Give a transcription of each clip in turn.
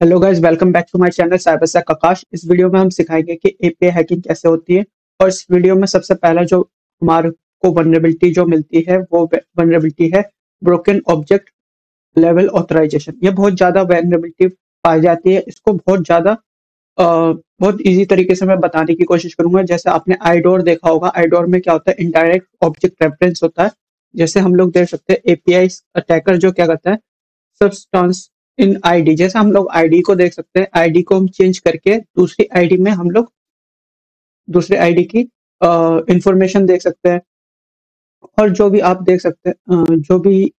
Hello guys, welcome back to my channel cyber sec Akash. इस video में हम सिखाएंगे कि एपीआई हैकिंग कैसे होती है। और इस वीडियो में सबसे पहला जो हमारे को वल्नरेबिलिटी जो मिलती है वो वल्नरेबिलिटी है ब्रोकन ऑब्जेक्ट लेवल ऑथराइजेशन। ये बहुत ज्यादा वल्नरेबिलिटी पाई जाती है। इसको बहुत ज्यादा बहुत इजी तरीके से मैं बताने की कोशिश करूंगा। जैसे आपने आईडोर देखा होगा, आईडोर में क्या होता है, इनडायरेक्ट ऑब्जेक्ट रेफरेंस होता है। जैसे हम लोग देख सकते हैं एपीआई अटैकर जो क्या करता है, सब्सटेंस इन आईडी। जैसे हम लोग आईडी को देख सकते हैं, आईडी को हम चेंज करके दूसरी आईडी में हम लोग दूसरे आईडी की इंफॉर्मेशन देख सकते हैं। और जो भी आप देख सकते हैं, जो भी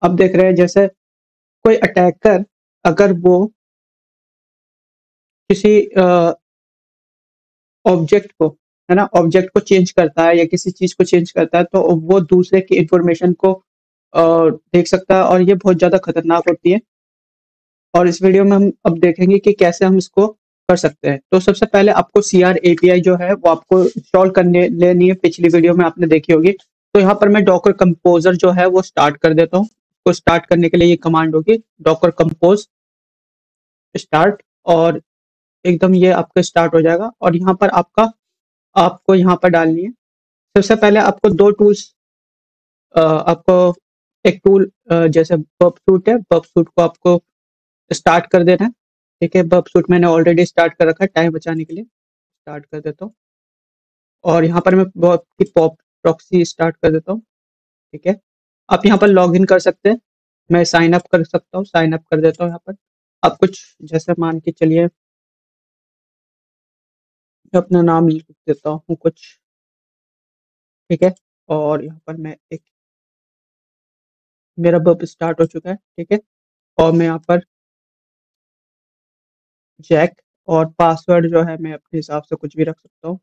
आप देख रहे हैं, जैसे कोई अटैकर अगर वो किसी ऑब्जेक्ट को, है ना, ऑब्जेक्ट को चेंज करता है या किसी चीज को चेंज करता है, तो वो दूसरे की इंफॉर्मेशन को देख सकता है, और ये बहुत ज्यादा खतरनाक होती है। और इस वीडियो में हम अब देखेंगे कि कैसे हम इसको कर सकते हैं। तो सबसे पहले आपको सीआर एपीआई जो है वो आपको इंस्टॉल करने लेनी है। पिछली वीडियो में आपने देखी होगी। तो यहाँ पर मैं डॉकर कंपोजर जो है वो स्टार्ट कर देता हूँ। तो स्टार्ट करने के लिए ये कमांड होगी डॉकर कंपोज स्टार्ट, और एकदम ये आपका स्टार्ट हो जाएगा। और यहाँ पर आपको यहाँ पर डालनी है। सबसे पहले आपको दो टूल्स, आपको एक टूल जैसे बर्प सूट है, बर्प सूट को आपको स्टार्ट कर देना है। ठीक है, बर्प सूट मैंने ऑलरेडी स्टार्ट कर रखा है टाइम बचाने के लिए। स्टार्ट कर देता हूँ। और यहाँ पर मैं बर्प की पॉप प्रॉक्सी स्टार्ट कर देता हूँ। ठीक है, आप यहाँ पर लॉग इन कर सकते हैं। मैं साइन अप कर सकता हूँ, साइन अप कर देता हूँ यहाँ पर। आप कुछ जैसे मान के चलिए, मैं अपना नाम लिख देता हूँ कुछ। ठीक है, और यहाँ पर मैं एक, मेरा बर्प स्टार्ट हो चुका है। ठीक है, और मैं यहाँ पर जैक और पासवर्ड जो है मैं अपने हिसाब से कुछ भी रख सकता हूँ।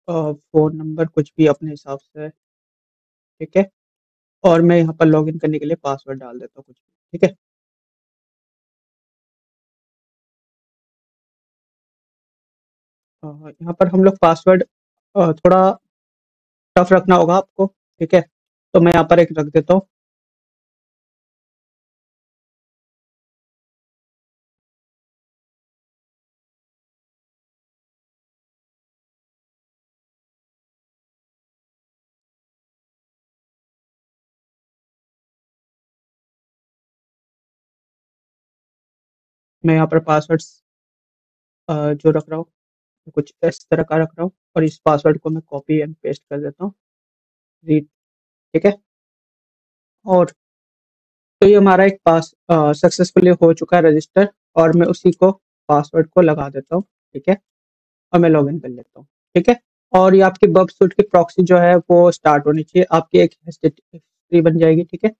और फ़ोन नंबर कुछ भी अपने हिसाब से। ठीक है, और मैं यहाँ पर लॉगिन करने के लिए पासवर्ड डाल देता हूँ कुछ भी। ठीक है, यहाँ पर हम लोग पासवर्ड थोड़ा टफ रखना होगा आपको। ठीक है, तो मैं यहाँ पर एक रख देता हूँ। मैं यहाँ पर पासवर्ड जो रख रहा हूँ कुछ इस तरह का रख रहा हूँ, और इस पासवर्ड को मैं कॉपी एंड पेस्ट कर देता हूँ। रीड। ठीक है, और तो ये हमारा एक पास सक्सेसफुली हो चुका है रजिस्टर। और मैं उसी को पासवर्ड को लगा देता हूँ। ठीक है, और मैं लॉगिन कर लेता हूँ। ठीक है, और ये आपकी बर्प सूट की प्रॉक्सी जो है वो स्टार्ट होनी चाहिए, आपकी एक हिस्ट्री बन जाएगी। ठीक है,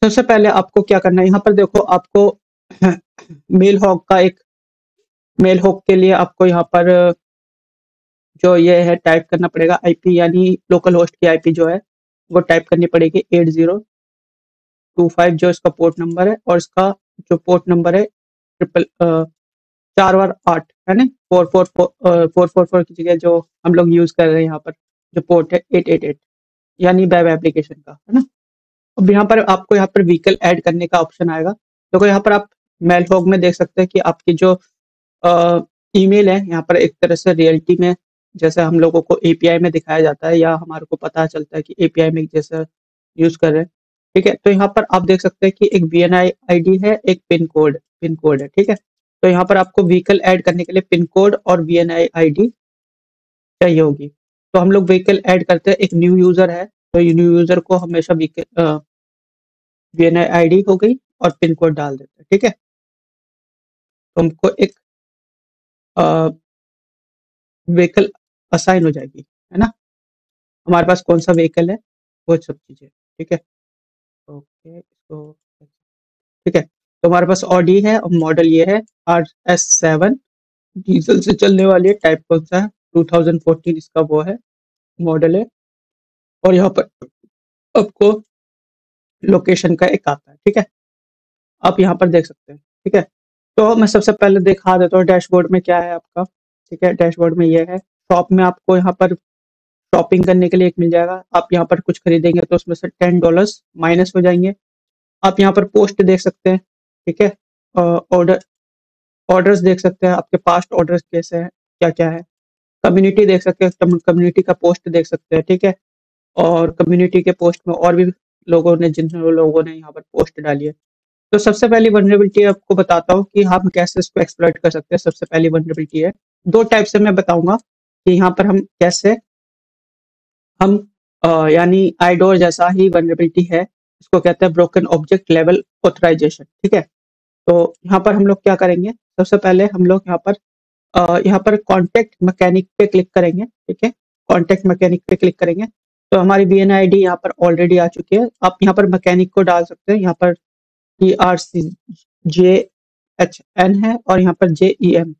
सबसे पहले आपको क्या करना है, यहाँ पर देखो आपको मेल हॉक का एक, मेल हॉक के लिए आपको यहाँ पर जो ये है टाइप करना पड़ेगा आईपी, यानी लोकल होस्ट की आईपी जो है वो टाइप करनी पड़ेगी 8025 जो इसका पोर्ट नंबर है। और इसका जो पोर्ट नंबर है ट्रिपल 4 बार 8, है ना, 444 की जगह जो हम लोग यूज कर रहे हैं यहाँ पर जो पोर्ट है 888, यानी वेब एप्लीकेशन का, है ना। अब यहाँ पर आपको यहाँ पर व्हीकल ऐड करने का ऑप्शन आएगा। देखो यहाँ पर आप मेल हॉग में देख सकते हैं कि आपकी जो ईमेल है यहाँ पर एक तरह से रियलिटी में जैसे हम लोगों को एपीआई में दिखाया जाता है, या हमारे को पता चलता है कि एपीआई में जैसे यूज कर रहे हैं। ठीक है, तो यहाँ पर आप देख सकते हैं कि एक वीएनआई आईडी है, एक पिन कोड है। ठीक है, तो यहाँ पर आपको व्हीकल ऐड करने के लिए पिन कोड और वीएनआई आईडी चाहिए होगी। तो हम लोग व्हीकल ऐड करते हैं, एक न्यू यूजर है, तो न्यू यूजर को हमेशा वीएनआई आईडी हो गई और पिन कोड डाल देते हैं। ठीक है, तो हमको एक व्हीकल असाइन हो जाएगी, है ना। हमारे पास कौन सा व्हीकल है वो सब चीजें। ठीक है, ओके इसको, ठीक है, तो हमारे पास ऑडी है और मॉडल ये है RS7, डीजल से चलने वाली है। टाइप कौन सा है, 2014 इसका वो है, मॉडल है। और यहाँ पर आपको लोकेशन का एक आता है। ठीक है, आप यहाँ पर देख सकते हैं। ठीक है, तो मैं सबसे पहले दिखा देता हूँ डैशबोर्ड में क्या है आपका। ठीक है, डैशबोर्ड में ये है। शॉप में आपको यहाँ पर शॉपिंग करने के लिए एक मिल जाएगा। आप यहाँ पर कुछ खरीदेंगे तो उसमें से $10 माइनस हो जाएंगे। आप यहाँ पर पोस्ट देख सकते हैं। ठीक है। ऑर्डर ऑर्डर्स देख सकते हैं, आपके पास्ट ऑर्डर्स कैसे हैं, क्या-क्या है। कम्युनिटी देख सकते हैं, कम्युनिटी का पोस्ट देख सकते हैं, ठीक है। और कम्युनिटी के पोस्ट में और भी लोगों ने जिन लोगों ने यहाँ पर पोस्ट डाली है। तो सबसे पहली वल्नरेबिलिटी आपको बताता हूँ कि हम कैसे इसको एक्सप्लॉइट कर सकते हैं। सबसे पहली वल्नरेबिलिटी है, 2 टाइप से मैं बताऊँगा कि यहाँ पर हम कैसे हम यानी आइडोर जैसा ही वल्नरेबिलिटी है, इसको कहते हैं ब्रोकन ऑब्जेक्ट लेवल ऑथराइजेशन, ठीक है। तो यहाँ पर हम लोग क्या करेंगे, सबसे पहले हम लोग यहाँ पर कॉन्टैक्ट मैकेनिक पे क्लिक करेंगे, ठीक है। कॉन्टैक्ट मैकेनिक पे क्लिक करेंगे, तो हमारी बीएनआई आईडी यहाँ पर ऑलरेडी आ चुकी है। आप यहाँ पर मैकेनिक को डाल सकते हैं, यहाँ पर TRCJHN है और यहाँ पर JEM,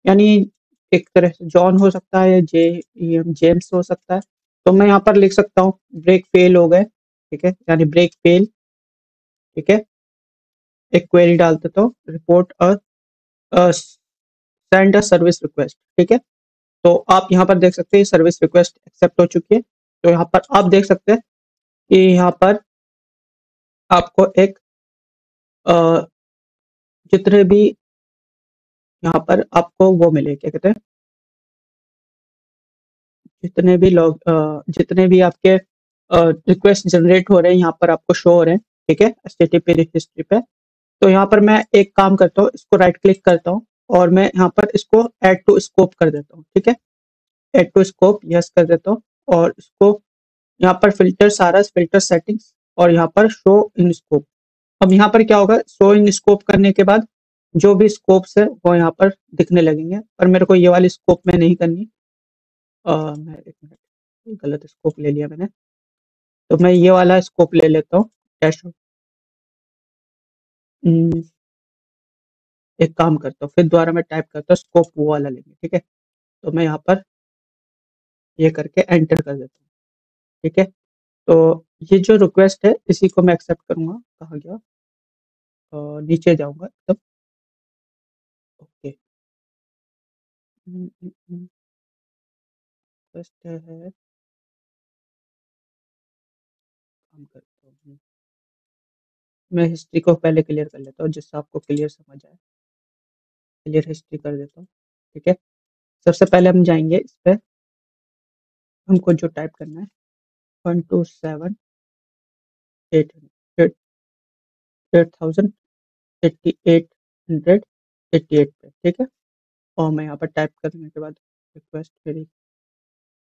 यानी एक तरह से जॉन हो सकता है, JEM जेम्स हो सकता है। तो मैं यहाँ पर लिख सकता हूँ ब्रेक फेल हो गए, ठीक है, यानी ब्रेक फेल, ठीक है। एक क्वेरी डाल देता हूँ, report send a service request, ठीक है। तो आप यहाँ पर देख सकते हैं सर्विस रिक्वेस्ट एक्सेप्ट हो चुकी है। तो यहाँ पर आप देख सकते हैं कि यहाँ पर आपको एक जितने भी यहाँ पर आपको वो मिले, क्या कहते हैं, जितने भी आपके रिक्वेस्ट जनरेट हो रहे हैं यहाँ पर आपको शो हो रहे हैं, ठीक है, एचटीटीपी हिस्ट्री पे। तो यहाँ पर मैं एक काम करता हूँ, इसको राइट क्लिक करता हूँ और मैं यहाँ पर इसको ऐड टू स्कोप कर देता हूँ, ठीक है। ऐड टू स्कोप यस कर देता हूँ और इसको यहाँ पर फिल्टर सारा फिल्टर सेटिंग्स और यहाँ पर शो इन स्कोप। अब यहाँ पर क्या होगा, शो इन स्कोप करने के बाद जो भी स्कोप्स है वो यहाँ पर दिखने लगेंगे, पर मेरे को ये वाली स्कोप में नहीं करनी। मैं एक मिनट, गलत स्कोप ले लिया मैंने, तो मैं ये वाला स्कोप ले लेता हूँ डैश। एक काम करता हूँ, फिर दोबारा मैं टाइप करता हूँ स्कोप वो वाला लेंगे, ठीक है। तो मैं यहाँ पर ये करके एंटर कर देता हूँ, ठीक है। तो ये जो रिक्वेस्ट है इसी को मैं एक्सेप्ट करूंगा, कहाँ गया, नीचे जाऊंगा तब, ओके। रिक्वेस्ट है, काम करता हूँ, मैं हिस्ट्री को पहले क्लियर कर लेता हूँ जिससे आपको क्लियर समझ आए। क्लियर हिस्ट्री कर देता हूँ, ठीक है। सबसे पहले हम जाएंगे इस पे, हमको जो टाइप करना है 127,888 पे, ठीक है। और मैं यहाँ पर टाइप करने के बाद रिक्वेस्ट मेरी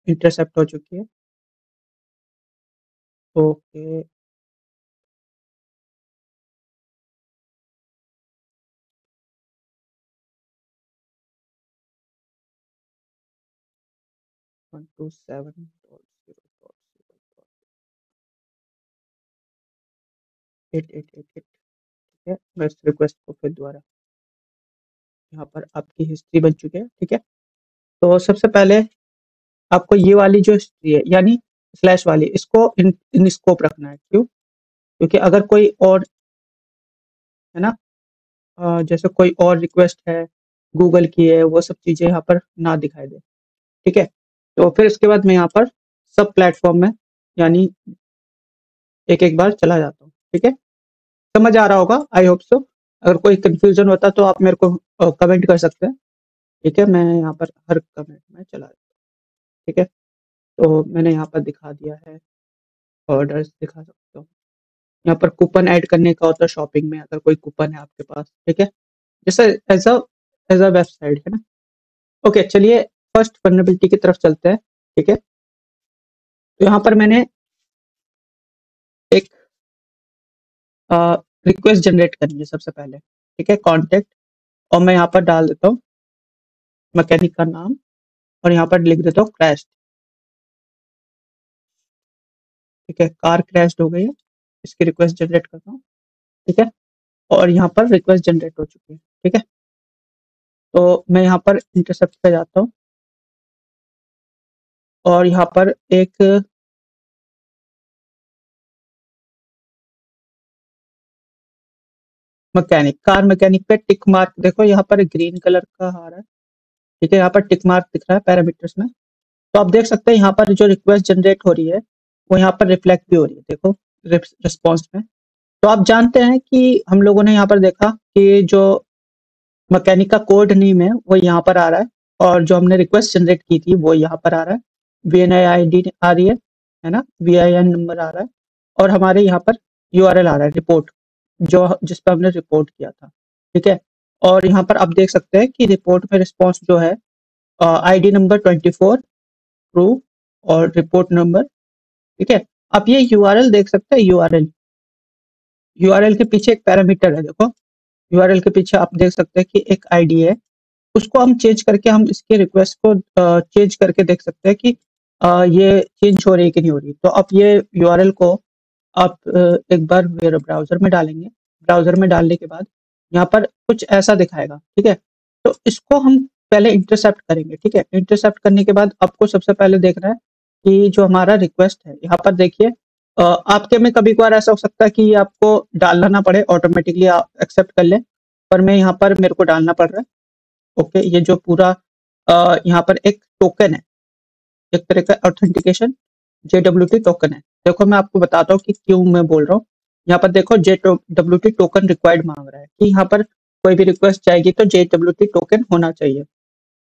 इंटरसेप्ट हो चुकी है, ओके। 127.0.0.8888, ठीक है। मैं इस रिक्वेस्ट को फिर दोबारा, यहाँ पर आपकी हिस्ट्री बन चुकी है, ठीक है। तो सबसे पहले आपको ये वाली जो हिस्ट्री है यानी स्लैश वाली, इसको इन स्कोप रखना है, क्यों, क्योंकि अगर कोई और है ना, जैसे कोई और रिक्वेस्ट है गूगल की है, वो सब चीजें यहाँ पर ना दिखाई दे, ठीक है। तो फिर इसके बाद मैं यहाँ पर सब प्लेटफॉर्म में यानी एक एक बार चला जाता हूँ, ठीक है। समझ आ रहा होगा, आई होप सो। अगर कोई कंफ्यूजन होता तो आप मेरे को कमेंट कर सकते हैं, ठीक है। मैं यहाँ पर हर कमेंट में चला जाता हूँ, ठीक है। तो मैंने यहाँ पर दिखा दिया है, ऑर्डर्स दिखा सकता हूँ। यहाँ पर कूपन ऐड करने का होता है शॉपिंग में, अगर कोई कूपन है आपके पास, ठीक है, जैसे एज अ वेबसाइट है ना। ओके, चलिए फर्स्ट वल्नरेबिलिटी की तरफ चलते हैं, ठीक है। तो यहाँ पर मैंने एक रिक्वेस्ट जनरेट करनी है सबसे पहले, ठीक है, कॉन्टेक्ट। और मैं यहाँ पर डाल देता हूँ मैकेनिक का नाम और यहाँ पर लिख देता हूँ क्रैश, ठीक है। कार क्रैश्ड हो गई है, इसकी रिक्वेस्ट जनरेट करता हूँ, ठीक है। और यहाँ पर रिक्वेस्ट जनरेट हो चुकी है, ठीक है। तो मैं यहाँ पर इंटरसेप्ट पे जाता हूँ और यहाँ पर एक मैकेनिक, कार मैकेनिक पे टिक मार्क देखो, यहाँ पर ग्रीन कलर का आ रहा है, ठीक है। यहाँ पर टिक मार्क दिख रहा है पैरामीटर्स में। तो आप देख सकते हैं यहाँ पर जो रिक्वेस्ट जनरेट हो रही है वो यहाँ पर रिफ्लेक्ट भी हो रही है, देखो रिस्पॉन्स में, तो आप जानते हैं कि हम लोगों ने यहाँ पर देखा कि जो मैकेनिक का कोड नेम है वो यहाँ पर आ रहा है, और जो हमने रिक्वेस्ट जनरेट की थी वो यहाँ पर आ रहा है, VNI ID आ रही है ना, VIN नंबर आ रहा है, और हमारे यहाँ पर URL आ रहा है, रिपोर्ट जो जिस पर हमने रिपोर्ट किया था, ठीक है। और यहाँ पर आप देख सकते हैं कि रिपोर्ट में रिस्पॉन्स जो है ID नंबर 24 ट्रू और रिपोर्ट नंबर, ठीक है। आप ये URL देख सकते हैं, URL के पीछे एक पैरामीटर है, देखो URL के पीछे आप देख सकते हैं कि एक आईडी है, उसको हम चेंज करके हम इसके रिक्वेस्ट को चेंज करके देख सकते हैं कि ये चेंज हो रही है कि नहीं हो रही। तो आप ये URL को आप एक बार मेरे ब्राउज़र में डालेंगे, ब्राउज़र में डालने के बाद यहाँ पर कुछ ऐसा दिखाएगा, ठीक है। तो इसको हम पहले इंटरसेप्ट करेंगे, ठीक है। इंटरसेप्ट करने के बाद आपको सबसे पहले देखना है कि जो हमारा रिक्वेस्ट है, यहाँ पर देखिए आपके में कभी-कभार ऐसा हो सकता है कि आपको डालना ना पड़े, ऑटोमेटिकली आप एक्सेप्ट कर लें, पर मैं यहाँ पर मेरे को डालना पड़ रहा है। ओके, ये जो पूरा यहाँ पर एक टोकन है, एक तरह का ऑथेंटिकेशन JWT टोकन है। देखो मैं आपको बताता हूँ कि क्यों मैं बोल रहा हूँ। यहाँ पर देखो JWT टोकन रिक्वायर्ड मांग रहा है कि यहाँ पर कोई भी रिक्वेस्ट जाएगी तो JWT टोकन होना चाहिए।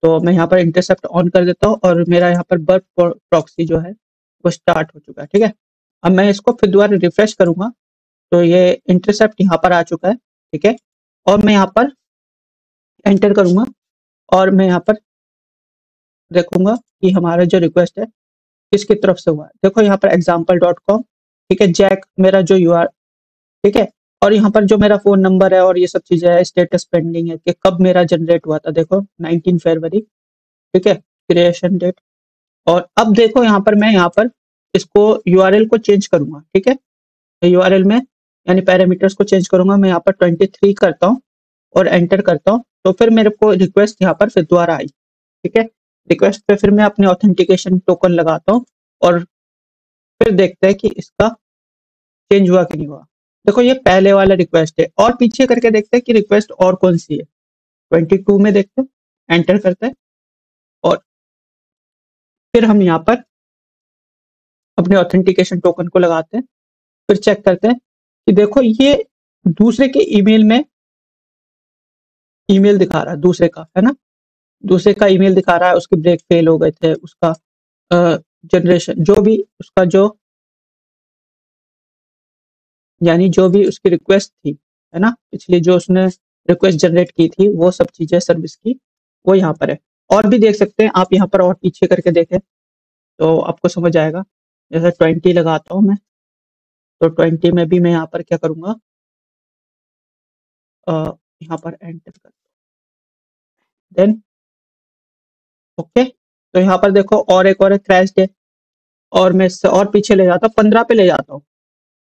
तो मैं यहाँ पर इंटरसेप्ट ऑन कर देता हूँ और मेरा यहाँ पर बर्फ प्रॉक्सी जो है वो स्टार्ट हो चुका है, ठीक है। अब मैं इसको फिर दोबारा रिफ्रेश करूंगा तो ये इंटरसेप्ट यहाँ पर आ चुका है, ठीक है। और मैं यहाँ पर एंटर करूंगा और मैं यहाँ पर देखूंगा कि हमारा जो रिक्वेस्ट है किसकी तरफ से हुआ है। देखो यहाँ पर example.com, ठीक है, जैक मेरा जो UR, ठीक है। और यहाँ पर जो मेरा फोन नंबर है और ये सब चीजें है, स्टेटस पेंडिंग है कि कब मेरा जनरेट हुआ था, देखो 19 फरवरी, ठीक है, क्रिएशन डेट। और अब देखो यहाँ पर मैं यहाँ पर इसको URL को चेंज करूंगा, ठीक है। URL में यानी पैरामीटर्स को चेंज करूंगा, मैं यहाँ पर 23 करता हूँ और एंटर करता हूँ, तो फिर मेरे को रिक्वेस्ट यहाँ पर फिर दोबारा आई, ठीक है। रिक्वेस्ट पे फिर मैं अपने ऑथेंटिकेशन टोकन लगाता हूँ और फिर देखते हैं कि इसका चेंज हुआ कि नहीं हुआ। देखो ये पहले वाला रिक्वेस्ट है और पीछे करके देखते हैं कि रिक्वेस्ट और कौन सी है। 22 में देखते हैं, एंटर करते हैं और फिर हम यहाँ पर अपने ऑथेंटिकेशन टोकन को लगाते हैं, फिर चेक करते हैं कि देखो ये दूसरे के ईमेल में ईमेल दिखा रहा है, दूसरे का, है ना, दूसरे का ईमेल दिखा रहा है, उसके ब्रेक फेल हो गए थे, उसका जनरेशन जो भी उसका जो यानी जो भी उसकी रिक्वेस्ट थी, है ना, पिछली जो उसने रिक्वेस्ट जनरेट की थी वो सब चीजें सर्विस की वो यहाँ पर है। और भी देख सकते हैं आप यहाँ पर, और पीछे करके देखें तो आपको समझ आएगा। जैसे 20 लगाता हूँ मैं, तो 20 में भी मैं यहाँ पर क्या करूँगा, यहाँ पर एंटर कर देन ओके। तो यहाँ पर देखो और एक और क्रैश है और मैं इससे और पीछे ले जाता हूँ, 15 पे ले जाता हूँ,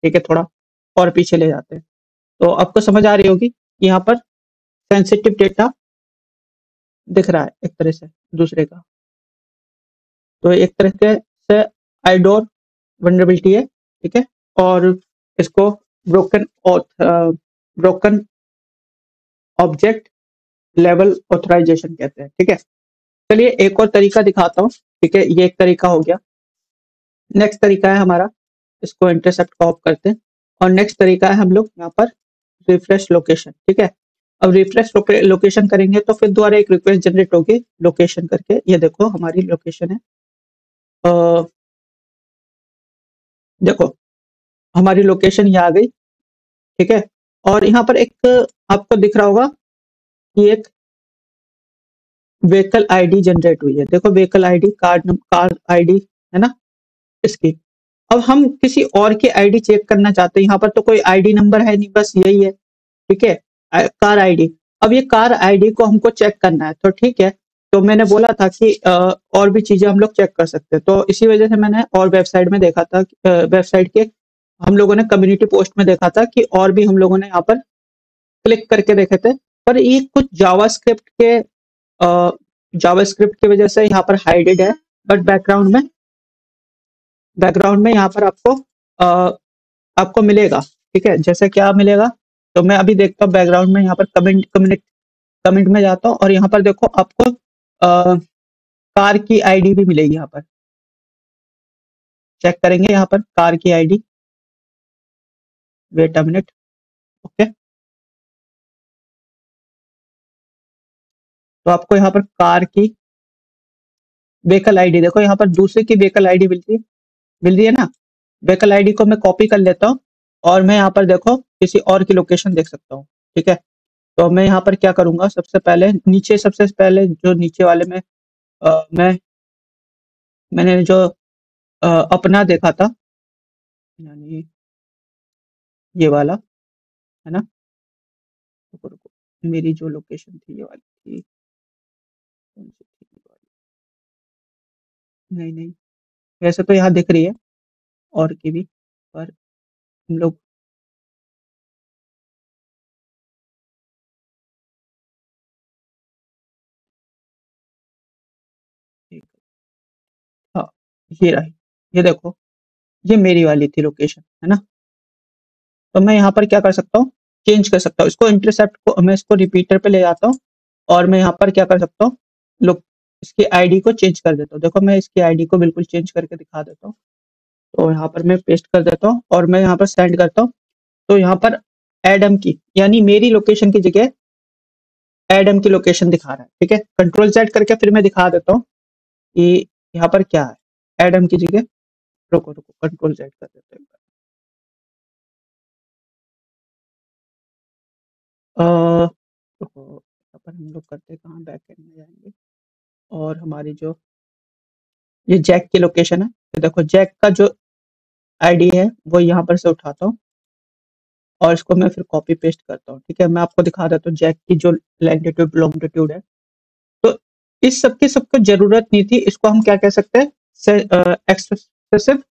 ठीक है, थोड़ा और पीछे ले जाते हैं। तो आपको समझ आ रही होगी कि यहाँ पर सेंसिटिव डेटा दिख रहा है एक तरह से दूसरे का, तो एक तरह से आइडोर वनरेबिलिटी है, ठीक है। और इसको ब्रोकन ऑब्जेक्ट लेवल ऑथराइजेशन कहते हैं, ठीक है। चलिए एक और तरीका दिखाता हूँ, ठीक है, ये एक तरीका हो गया। नेक्स्ट तरीका है हमारा, इसको इंटरसेप्ट को ऑफ करते हैं और नेक्स्ट तरीका है हम लोग यहाँ पर रिफ्रेश लोकेशन, ठीक है। अब रिफ्रेश लोकेशन करेंगे तो फिर दोबारा एक रिक्वेस्ट जनरेट होगी लोकेशन करके, ये देखो हमारी लोकेशन है, देखो हमारी लोकेशन ये आ गई, ठीक है। और यहाँ पर एक आपको दिख रहा होगा कि एक व्हीकल आईडी जनरेट हुई है, देखो व्हीकल आईडी, कार आईडी, है ना, इसकी। अब हम किसी और की आईडी चेक करना चाहते हैं, यहाँ पर तो कोई आईडी नंबर है नहीं, बस यही है, ठीक है, कार आईडी। अब ये कार आईडी को हमको चेक करना है, तो ठीक है, तो मैंने बोला था कि और भी चीजें हम लोग चेक कर सकते हैं, तो इसी वजह से मैंने और वेबसाइट में देखा था, वेबसाइट के हम लोगों ने कम्युनिटी पोस्ट में देखा था कि और भी हम लोगों ने यहाँ पर क्लिक करके देखे थे, पर ये कुछ जावास्क्रिप्ट की वजह से यहाँ पर हाइडेड है, बट बैकग्राउंड में यहाँ पर आपको मिलेगा, ठीक है। जैसे क्या मिलेगा, तो मैं अभी देखता हूँ बैकग्राउंड में, यहाँ पर कमेंट में जाता हूँ और यहाँ पर देखो आपको कार की आईडी भी मिलेगी, यहाँ पर चेक करेंगे, यहाँ पर कार की ID, wait a minute, okay, तो आपको यहाँ पर कार की व्हीकल आईडी, देखो यहाँ पर दूसरे की व्हीकल आईडी मिल रही है ना। व्हीकल आईडी को मैं कॉपी कर लेता हूँ और मैं यहाँ पर देखो किसी और की लोकेशन देख सकता हूँ। ठीक है, तो मैं यहाँ पर क्या करूंगा, सबसे पहले जो नीचे वाले में मैंने जो अपना देखा था, यानी ये वाला है ना। रुको रुको, मेरी जो लोकेशन थी ये वाली थी, कौन सी थी ये वाली? नहीं नहीं, वैसे तो यहाँ दिख रही है और की भी, पर हम लोग हाँ, ये रही, ये देखो, ये मेरी वाली थी लोकेशन, है ना। तो मैं यहाँ पर क्या कर सकता हूँ, चेंज कर सकता हूँ इसको, इंटरसेप्ट को मैं इसको रिपीटर पे ले जाता हूँ और मैं यहाँ पर क्या कर सकता हूँ, लोग इसकी आईडी को चेंज कर देता हूँ। देखो मैं इसकी आईडी को बिल्कुल चेंज करके दिखा देता हूँ। तो यहाँ पर मैं पेस्ट कर देता हूँ और मैं यहाँ पर सेंड करता हूँ। तो यहाँ पर एडम की, यानी मेरी लोकेशन की जगह एडम की लोकेशन दिखा रहा है। ठीक है, कंट्रोल Z करके फिर मैं दिखा देता हूँ कि यहाँ पर क्या है, एडम की जगह, रुको रुको, कंट्रोल Z कर देते हैं। रुको, यहाँ पर हम लोग करते हैं कहाँ, बैक एंड में जाएंगे और हमारी जो ये जैक की लोकेशन है, तो देखो जैक का जो आईडी है वो यहाँ पर से उठाता हूँ और इसको मैं फिर कॉपी पेस्ट करता हूँ। ठीक है, मैं आपको दिखा देता हूँ जैक की जो लैंगिट्यूड लॉन्गिट्यूड है। तो इस सबको जरूरत नहीं थी, इसको हम क्या कह सकते हैं, एक्सेसिव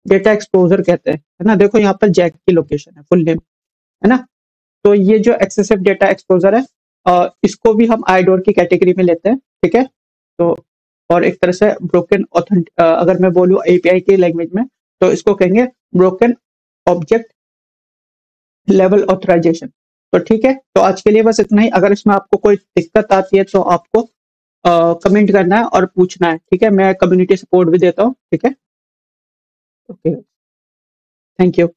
डेटा एक्सपोजर कहते हैं, है ना। देखो यहाँ पर जैक की लोकेशन है, फुल नेम, है ना। तो ये जो एक्सेसिव डेटा एक्सपोजर है, इसको भी हम आईडोर की कैटेगरी में लेते हैं। ठीक है, तो और एक तरह से ब्रोकन अगर मैं बोलूँ एपीआई की लैंग्वेज में, तो इसको कहेंगे ब्रोकन ऑब्जेक्ट लेवल ऑथराइजेशन। तो ठीक है, तो आज के लिए बस इतना ही। अगर इसमें आपको कोई दिक्कत आती है तो आपको कमेंट करना है और पूछना है। ठीक है, मैं कम्युनिटी सपोर्ट भी देता हूँ। ठीक है, ओके, थैंक यू।